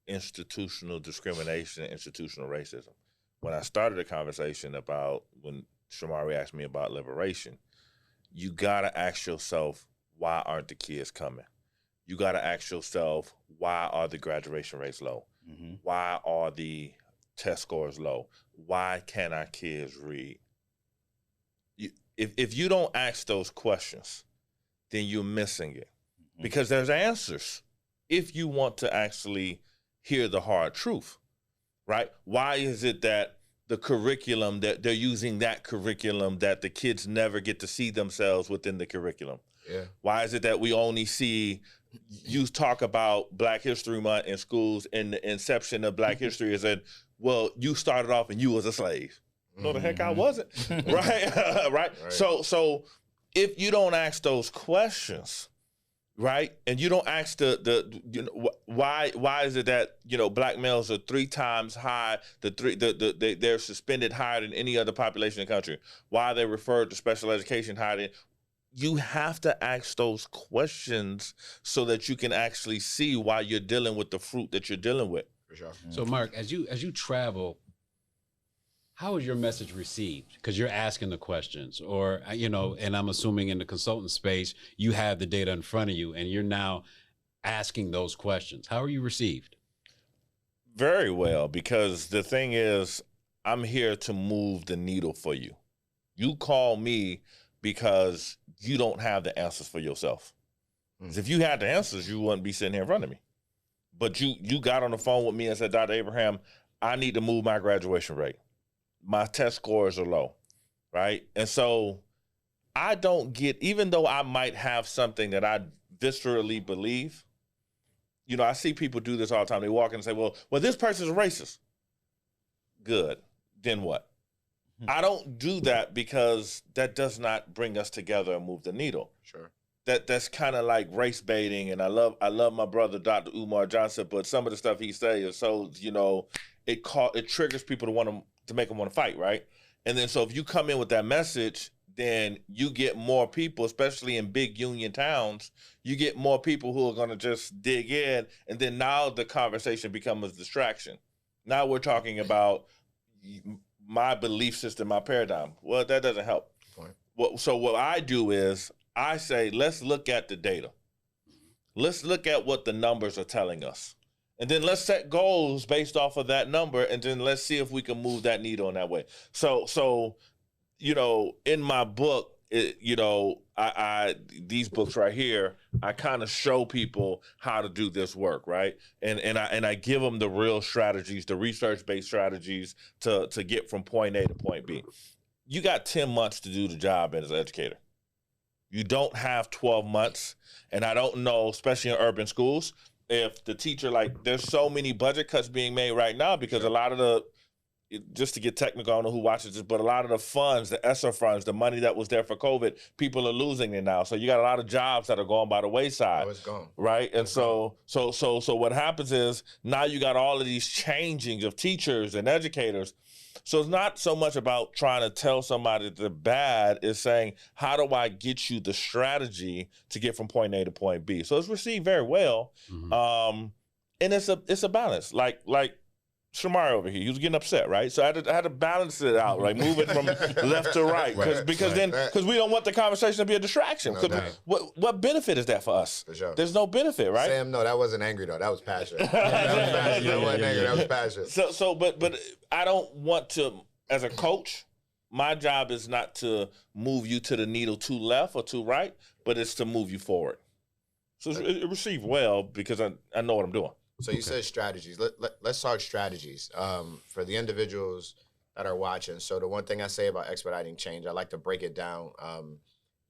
institutional discrimination and institutional racism. When I started the conversation about when Shomari asked me about liberation, you gotta ask yourself, why aren't the kids coming? You gotta ask yourself, why are the graduation rates low? Why are the test scores low? Why can't our kids read? If you don't ask those questions, then you're missing it. Because there's answers if you want to actually hear the hard truth, right? Why is it that the curriculum, that they're using that curriculum, that the kids never get to see themselves within the curriculum? Yeah. Why is it that we only see you talk about Black History Month in schools, and the inception of Black history is that, well, you started off and you was a slave. No, the heck I wasn't. Right? Right? So if you don't ask those questions, right, and you don't ask why is it that, you know, Black males are 3 times high, they're suspended higher than any other population in the country? Why are they referred to special education higher than? You have to ask those questions so that you can actually see why you're dealing with the fruit that you're dealing with. For sure. So, Mark, as you travel, how is your message received? Because you're asking the questions, or, you know, and I'm assuming in the consultant space, you have the data in front of you and you're now asking those questions. How are you received? Very well, because the thing is, I'm here to move the needle for you. You call me because you don't have the answers for yourself. If you had the answers, you wouldn't be sitting here in front of me. But you got on the phone with me and said, Dr. Abraham, I need to move my graduation rate. My test scores are low. right? And so I don't get, even though I might have something that I viscerally believe, you know, I see people do this all the time. They walk in and say, well, this person's a racist. Good. Then what? I don't do that because that does not bring us together and move the needle. Sure. That's kind of like race baiting, and I love my brother Dr. Umar Johnson, but some of the stuff he says is so, you know, it triggers people to make them want to fight, right? And then so if you come in with that message, then you get more people, especially in big union towns, you get more people who are going to just dig in, and then now the conversation becomes a distraction. Now we're talking about my belief system, my paradigm. Well, that doesn't help. So what I do is I say, let's look at the data. Let's look at what the numbers are telling us. And then let's set goals based off of that number, and then let's see if we can move that needle in that way. So you know, in my book, you know, I these books right here, I kind of show people how to do this work, right? And I give them the real strategies, the research-based strategies to get from point A to point B. You got 10 months to do the job as an educator. You don't have 12 months. And I don't know, especially in urban schools, if the teacher, like, there's so many budget cuts being made right now because a lot of the, just to get technical, I don't know who watches this, but a lot of the funds, the ESSER funds, the money that was there for COVID, people are losing it now. So you got a lot of jobs that are going by the wayside. Oh, it's gone. Right? And so what happens is now you got all of these changings of teachers and educators. So it's not so much about trying to tell somebody they're bad, it's saying, how do I get you the strategy to get from point A to point B? So it's received very well. Mm-hmm. And it's a balance. Like Shomari over here, he was getting upset, right? So I had to balance it out, like move it from left to right, because we don't want the conversation to be a distraction. What benefit is that for us? For sure. There's no benefit, right? Sam, no, that wasn't angry though. That was passion. That wasn't angry. That was passion. So, but I don't want to, as a coach, my job is not to move you to the needle too left or too right, but it's to move you forward. So it received well because I know what I'm doing. So you said strategies. Let's talk strategies for the individuals that are watching. So the one thing I say about expediting change, I like to break it down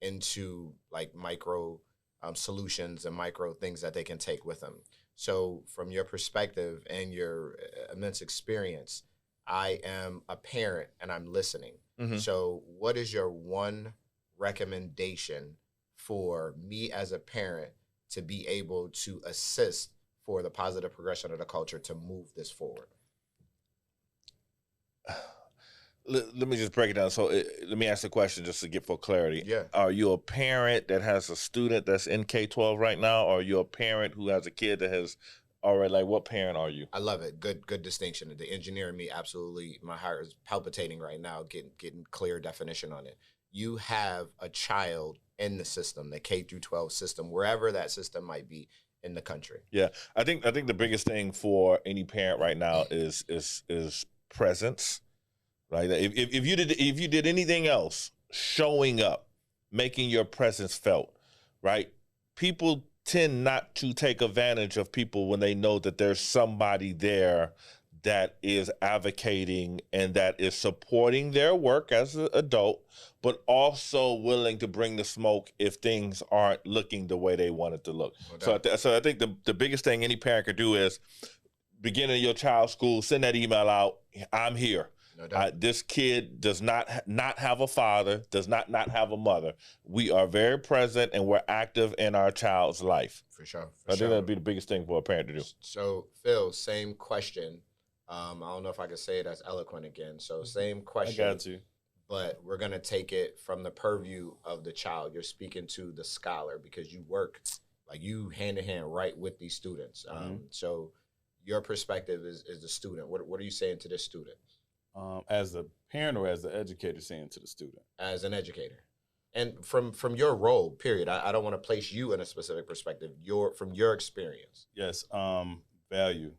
into like micro solutions and micro things that they can take with them. So from your perspective and your immense experience, I am a parent and I'm listening. Mm-hmm. So what is your one recommendation for me as a parent to be able to assist for the positive progression of the culture to move this forward? Let me just break it down. So let me ask the question just to get for clarity. Yeah. Are you a parent that has a student that's in K-12 right now, or are you a parent who has a kid that has already, like, what parent are you? I love it. Good distinction. The engineer in me, absolutely, my heart is palpitating right now, getting clear definition on it. You have a child in the system, the K-12 system, wherever that system might be in the country. Yeah, I think the biggest thing for any parent right now is presence, right? If you did anything else, showing up, making your presence felt, right? People tend not to take advantage of people when they know that there's somebody there that is advocating and that is supporting their work as an adult, but also willing to bring the smoke if things aren't looking the way they want it to look. Okay. So I think the biggest thing any parent could do is, beginning of your child's school, send that email out. I'm here. No this kid does not have a father, does not have a mother. We are very present and we're active in our child's life. For sure. I think that'd be the biggest thing for a parent to do. So Phil, same question. I don't know if I can say it as eloquent again. So same question. I got you. But we're going to take it from the purview of the child. You're speaking to the scholar because you work, like, you hand in hand right with these students. So your perspective is the student. What are you saying to this student? As a parent or as the educator saying to the student? As an educator. And from your role, period. I don't want to place you in a specific perspective. From your experience. Yes, value.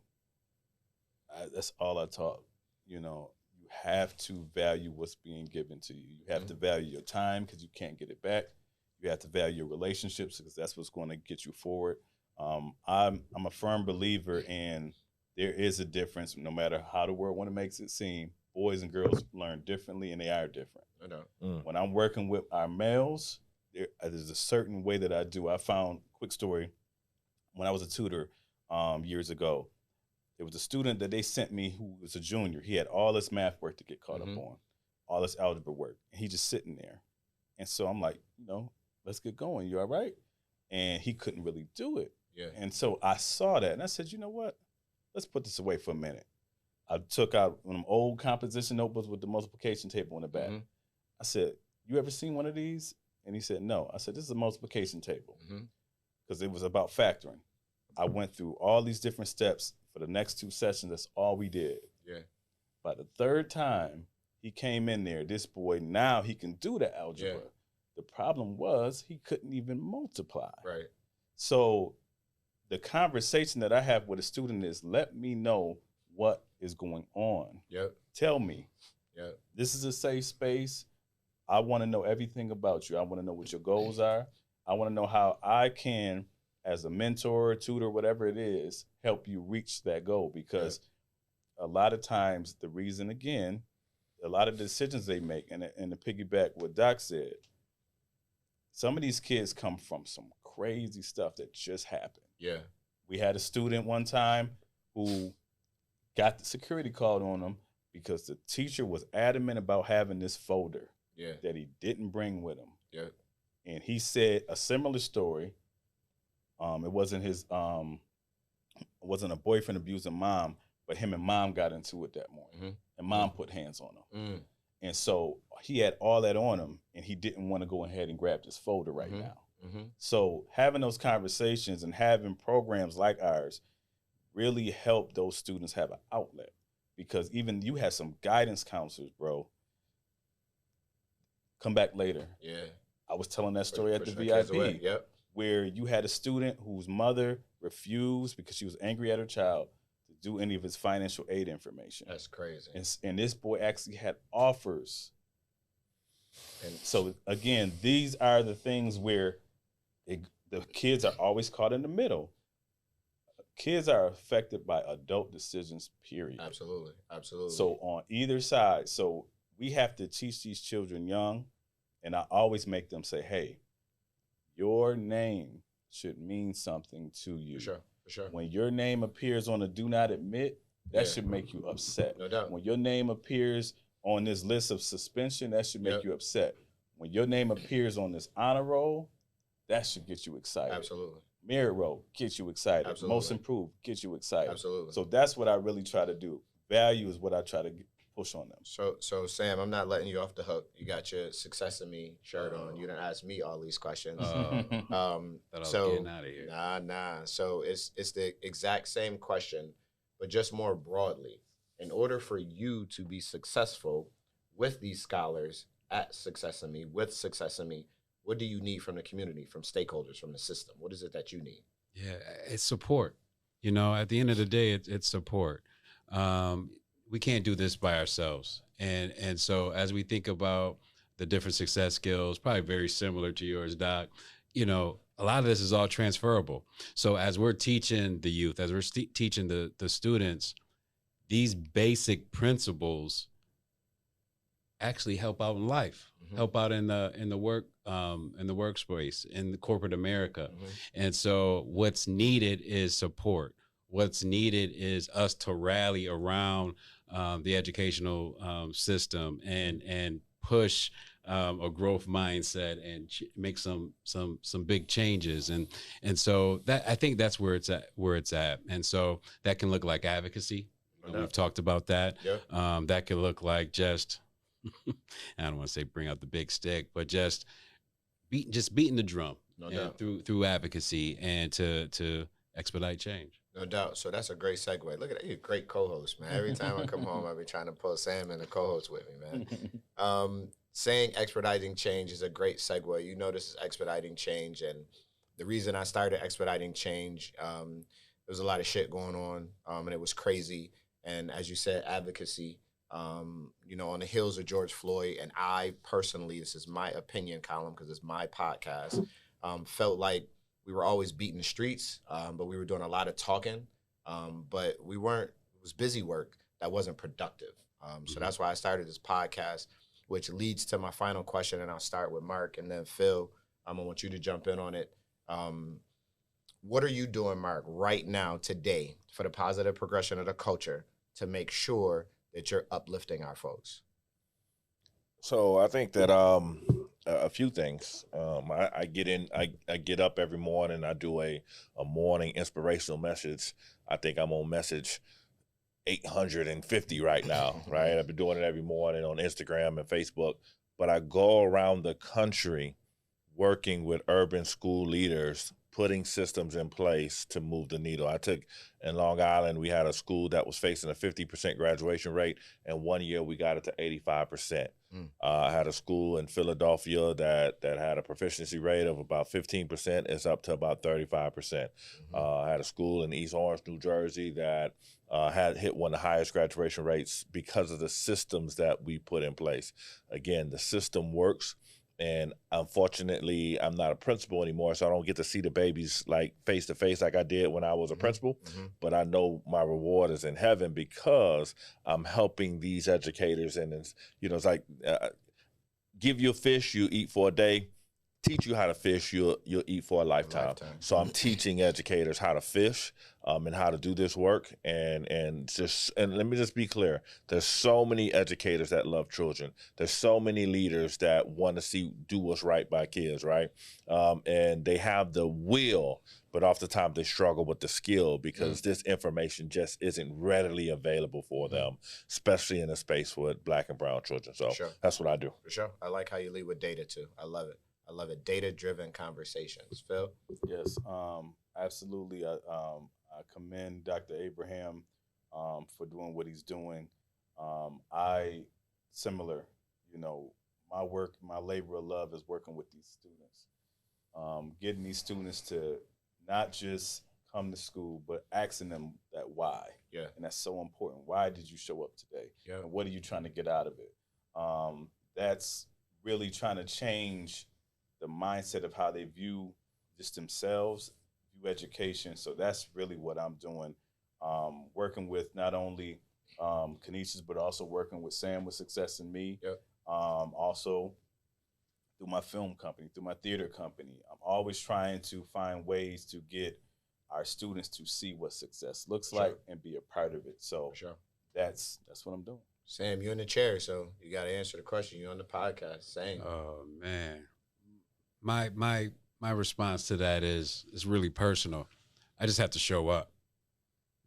That's all I taught. You know, you have to value what's being given to you. You have to value your time because you can't get it back. You have to value your relationships because that's what's going to get you forward. I'm a firm believer in there is a difference no matter how the world makes it seem. Boys and girls learn differently and they are different. I know. When I'm working with our males, there's a certain way that I do. I found, quick story, when I was a tutor years ago, there was a student that they sent me who was a junior. He had all this math work to get caught up on, all this algebra work, and he just sitting there. And so I'm like, let's get going. You all right? And he couldn't really do it. Yeah. And so I saw that, and I said, you know what? Let's put this away for a minute. I took out one of them old composition notebooks with the multiplication table on the back. I said, you ever seen one of these? And he said, no. I said, this is a multiplication table, because it was about factoring. I went through all these different steps for the next 2 sessions. That's all we did. Yeah. By the third time he came in there, this boy, now he can do the algebra. Yeah. The problem was he couldn't even multiply. Right. So the conversation that I have with a student is, let me know what is going on. Yep. Tell me. Yep. This is a safe space. I want to know everything about you. I want to know what your goals are. I want to know how I can, as a mentor, tutor, whatever it is, help you reach that goal. Because a lot of times the reason, again, a lot of the decisions they make, and to piggyback what Doc said, some of these kids come from some crazy stuff that just happened. Yeah. We had a student one time who got the security called on him because the teacher was adamant about having this folder that he didn't bring with him. Yeah. And he said a similar story. It wasn't a boyfriend abusing mom, but him and mom got into it that morning. And mom put hands on him. And so he had all that on him, and he didn't want to go ahead and grab this folder right now. So having those conversations and having programs like ours really help those students have an outlet, because even you had some guidance counselors, bro. Come back later. Yeah. I was telling that story at the VIP where you had a student whose mother refused because she was angry at her child to do any of his financial aid information. That's crazy. And this boy actually had offers. And so again, these are the things where the kids are always caught in the middle. Kids are affected by adult decisions, period. Absolutely. Absolutely. So on either side, so we have to teach these children young, and I always make them say, hey, your name should mean something to you. For sure. When your name appears on a do not admit, that should make you upset. No doubt. When your name appears on this list of suspension, that should make you upset. When your name appears on this honor roll, that should get you excited. Absolutely. Merit roll, get you excited. Absolutely. Most improved, get you excited. Absolutely. So that's what I really try to do. Value is what I try to push on them. So Sam, I'm not letting you off the hook. You got your Success in Me shirt on. You done asked me all these questions. Getting out of here. Nah. So it's the exact same question, but just more broadly. In order for you to be successful with these scholars at Success in Me, with Success in Me, what do you need from the community, from stakeholders, from the system? What is it that you need? Yeah, it's support. At the end of the day, it's support. We can't do this by ourselves. And so as we think about the different success skills, probably very similar to yours, Doc, a lot of this is all transferable. So as we're teaching the youth, as we're teaching the students, these basic principles actually help out in life, help out in the workspace, in the corporate America. And so what's needed is support. What's needed is us to rally around the educational system and push a growth mindset and make some big changes. And so that, I think that's where it's at. And so that can look like advocacy. We've talked about that. Yeah. That could look like just, I don't want to say bring out the big stick, but just beating the drum through advocacy and to expedite change. No doubt. So that's a great segue. Look at that. You're a great co-host, man. Every time I come home, I'll be trying to pull Sam in a co-host with me, man. Saying expediting change is a great segue. This is Expediting Change. And the reason I started Expediting Change, there was a lot of shit going on, and it was crazy. And as you said, advocacy, on the heels of George Floyd. And I personally, this is my opinion column because it's my podcast, felt like we were always beating the streets, but we were doing a lot of talking, but we weren't, it was busy work that wasn't productive. So that's why I started this podcast. which leads to my final question, and I'll start with Mark, and then Phil, I want you to jump in on it. What are you doing, Mark, right now, today, for the positive progression of the culture to make sure that you're uplifting our folks? So I think that a few things. I get up every morning. I do a morning inspirational message. I think I'm on message 850 right now, right? I've been doing it every morning on Instagram and Facebook, but I go around the country working with urban school leaders, putting systems in place to move the needle. I took in Long Island, we had a school that was facing a 50% graduation rate, and 1 year we got it to 85%. I had a school in Philadelphia that had a proficiency rate of about 15%. It's up to about 35%. I had a school in East Orange, New Jersey that had hit one of the highest graduation rates because of the systems that we put in place. Again, the system works. And unfortunately, I'm not a principal anymore, so I don't get to see the babies like face to face like I did when I was a principal. But I know my reward is in heaven because I'm helping these educators. And it's, it's like, give you a fish, you eat for a day. Teach you how to fish, you'll eat for a lifetime. So I'm teaching educators how to fish and how to do this work. And let me just be clear. There's so many educators that love children. There's so many leaders that want to do what's right by kids, right? And they have the will, but oftentimes they struggle with the skill because this information just isn't readily available for them, especially in a space with Black and brown children. So that's what I do. For sure. I like how you lead with data too. I love it. I love it. Data-driven conversations. Phil? Yes, absolutely. I commend Dr. Abraham for doing what he's doing. Similar, my work, my labor of love is working with these students, getting these students to not just come to school, but asking them that why. Yeah. And that's so important. Why did you show up today? Yeah. And what are you trying to get out of it? That's really trying to change the mindset of how they view just themselves, view education. So that's really what I'm doing, working with not only Canisius, but also working with Sam with Success in Me. Yep. Also through my film company, through my theater company. I'm always trying to find ways to get our students to see what success looks like and be a part of it. So that's what I'm doing. Sam, you're in the chair, so you got to answer the question. You're on the podcast. Sam. Oh, man. My response to that is really personal. I just have to show up,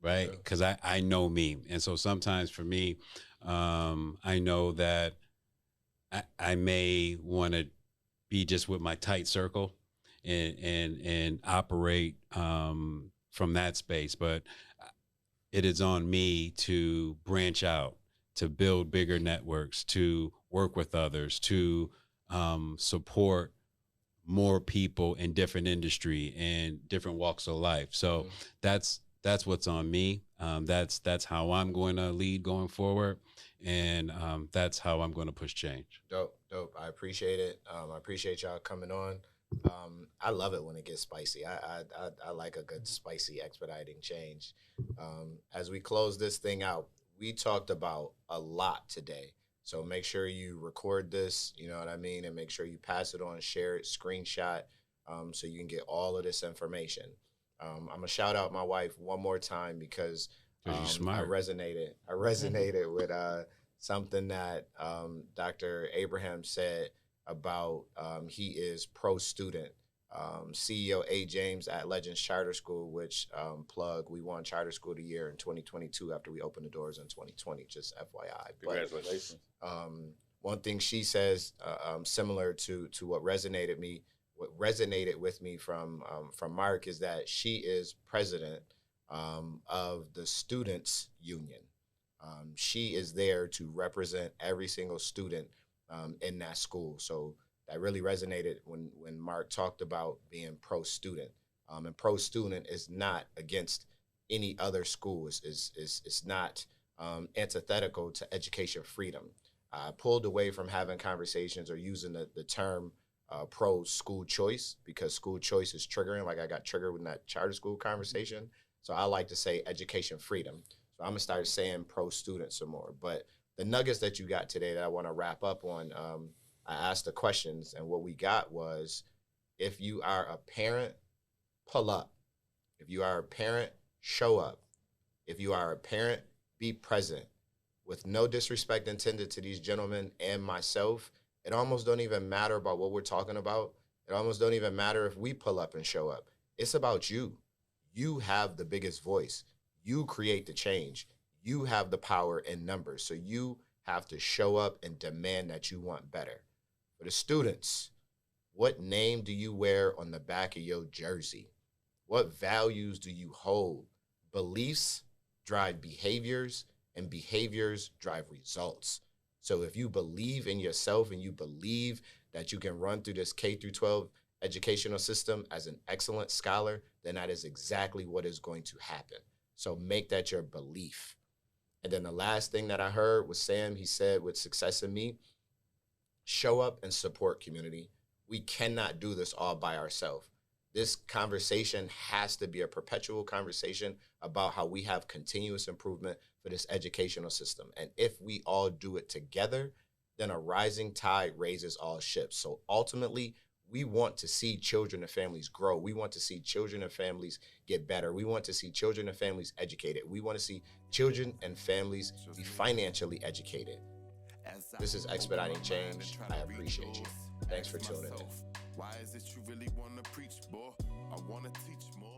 right? Because I know me. And so sometimes for me, I know that I may want to be just with my tight circle and operate from that space. But it is on me to branch out, to build bigger networks, to work with others, to support more people in different industry and different walks of life. So that's what's on me. That's how I'm going to lead going forward. And that's how I'm going to push change. Dope. I appreciate it. I appreciate y'all coming on. I love it when it gets spicy. I like a good spicy expediting change. As we close this thing out, we talked about a lot today. So make sure you record this, you know what I mean, and make sure you pass it on, share it, screenshot, so you can get all of this information. I'm gonna shout out my wife one more time because I resonated with something that Dr. Abraham said about he is pro-student. CEO A. James at Legends Charter School, which we won Charter School of the Year in 2022 after we opened the doors in 2020, just FYI. Congratulations. But, one thing she says, similar to what resonated with me from Marck, is that she is president of the Students Union. She is there to represent every single student in that school. So that really resonated when Marck talked about being pro-student. And pro-student is not against any other school. It's not antithetical to education freedom. I pulled away from having conversations or using the term pro-school choice because school choice is triggering. Like I got triggered with that charter school conversation. So I like to say education freedom. So I'm going to start saying pro-student some more. But the nuggets that you got today that I want to wrap up on, I asked the questions, and what we got was, if you are a parent, pull up. If you are a parent, show up. If you are a parent, be present. With no disrespect intended to these gentlemen and myself, it almost don't even matter about what we're talking about. It almost don't even matter if we pull up and show up. It's about you. You have the biggest voice. You create the change. You have the power in numbers. So you have to show up and demand that you want better. For the students, what name do you wear on the back of your jersey? What values do you hold? Beliefs drive behaviors, and behaviors drive results. So if you believe in yourself and you believe that you can run through this K through 12 educational system as an excellent scholar, then that is exactly what is going to happen. So make that your belief. And then the last thing that I heard was Sam, he said, with Success in Me, show up and support community. We cannot do this all by ourselves. This conversation has to be a perpetual conversation about how we have continuous improvement for this educational system. And if we all do it together, then a rising tide raises all ships. So ultimately, we want to see children and families grow. We want to see children and families get better. We want to see children and families educated. We want to see children and families be financially educated. This is Expediting Change. I appreciate you. Thanks for tuning in. Why is it you really want to preach, boy? I want to teach more.